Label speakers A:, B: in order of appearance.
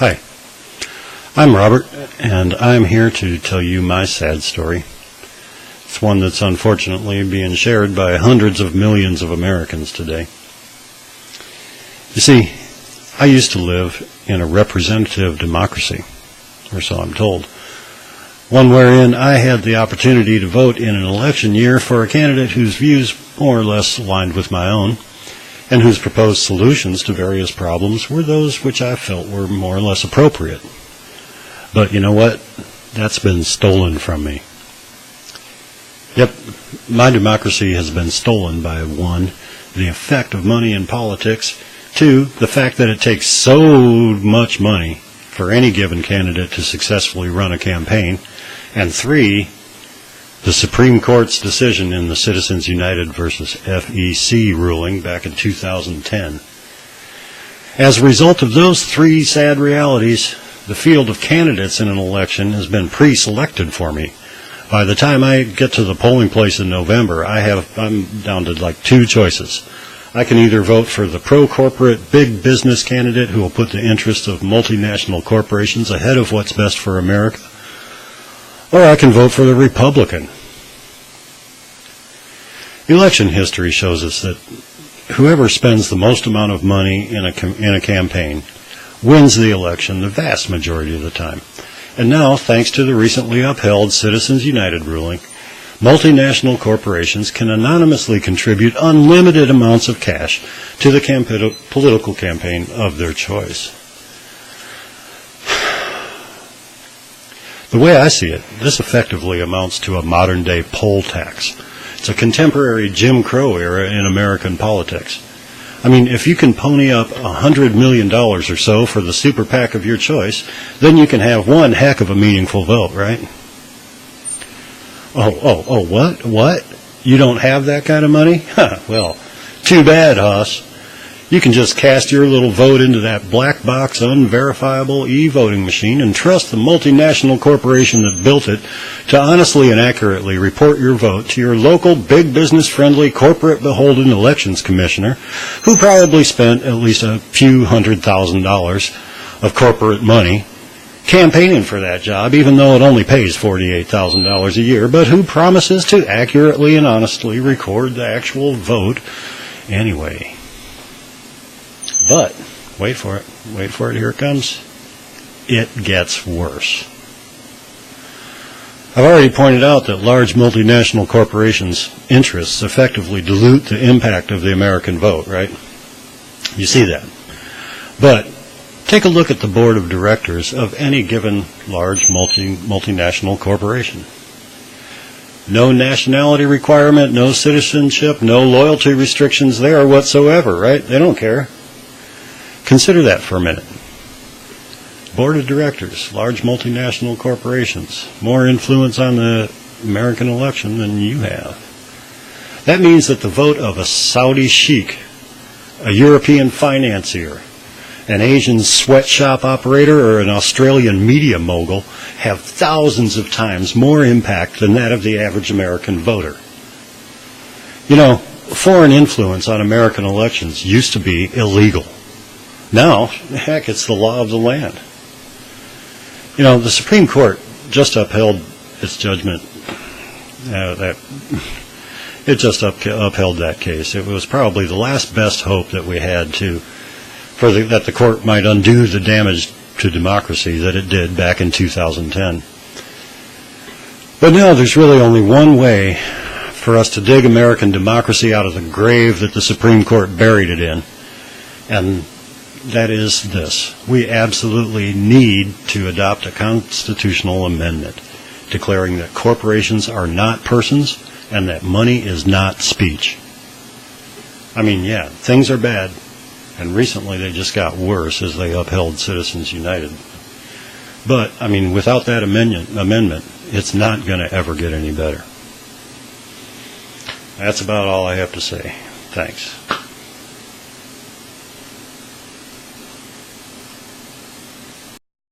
A: Hi, I'm Robert, and I'm here to tell you my sad story. It's one that's unfortunately being shared by hundreds of millions of Americans today. You see, I used to live in a representative democracy, or so I'm told, one wherein I had the opportunity to vote in an election year for a candidate whose views more or less aligned with my own, and whose proposed solutions to various problems were those which I felt were more or less appropriate. But you know what? That's been stolen from me. Yep, my democracy has been stolen by 1, the effect of money in politics, 2, the fact that it takes so much money for any given candidate to successfully run a campaign, and 3, the Supreme Court's decision in the Citizens United versus FEC ruling back in 2010. As a result of those 3 sad realities, the field of candidates in an election has been pre-selected for me. By the time I get to the polling place in November, I'm down to like 2 choices. I can either vote for the pro-corporate big business candidate who will put the interests of multinational corporations ahead of what's best for America, or I can vote for the Republican. Election history shows us that whoever spends the most amount of money in a campaign wins the election the vast majority of the time. And now, thanks to the recently upheld Citizens United ruling, multinational corporations can anonymously contribute unlimited amounts of cash to the political campaign of their choice. The way I see it, this effectively amounts to a modern-day poll tax. It's a contemporary Jim Crow era in American politics. I mean, if you can pony up $100 million or so for the super PAC of your choice, then you can have one heck of a meaningful vote, right? What? You don't have that kind of money? Well, too bad, Hoss. You can just cast your little vote into that black box, unverifiable e-voting machine and trust the multinational corporation that built it to honestly and accurately report your vote to your local big business-friendly corporate beholden elections commissioner, who probably spent at least a few $100,000 of corporate money campaigning for that job, even though it only pays $48,000 a year, but who promises to accurately and honestly record the actual vote anyway. But, wait for it, here it comes. It gets worse. I've already pointed out that large multinational corporations' interests effectively dilute the impact of the American vote, right? You see that. But take a look at the board of directors of any given large multinational corporation. No nationality requirement, no citizenship, no loyalty restrictions there whatsoever, right? They don't care. Consider that for a minute. Board of directors, large multinational corporations, more influence on the American election than you have. That means that the vote of a Saudi sheikh, a European financier, an Asian sweatshop operator, or an Australian media mogul have thousands of times more impact than that of the average American voter. You know, foreign influence on American elections used to be illegal. Now, heck, it's the law of the land. You know, the Supreme Court just upheld its judgment. It just upheld that case. It was probably the last best hope that we had that the court might undo the damage to democracy that it did back in 2010. But now there's really only one way for us to dig American democracy out of the grave that the Supreme Court buried it in, and that is this. We absolutely need to adopt a constitutional amendment declaring that corporations are not persons and that money is not speech. I mean, yeah, things are bad, and recently they just got worse as they upheld Citizens United. But, I mean, without that amendment, it's not going to ever get any better. That's about all I have to say. Thanks.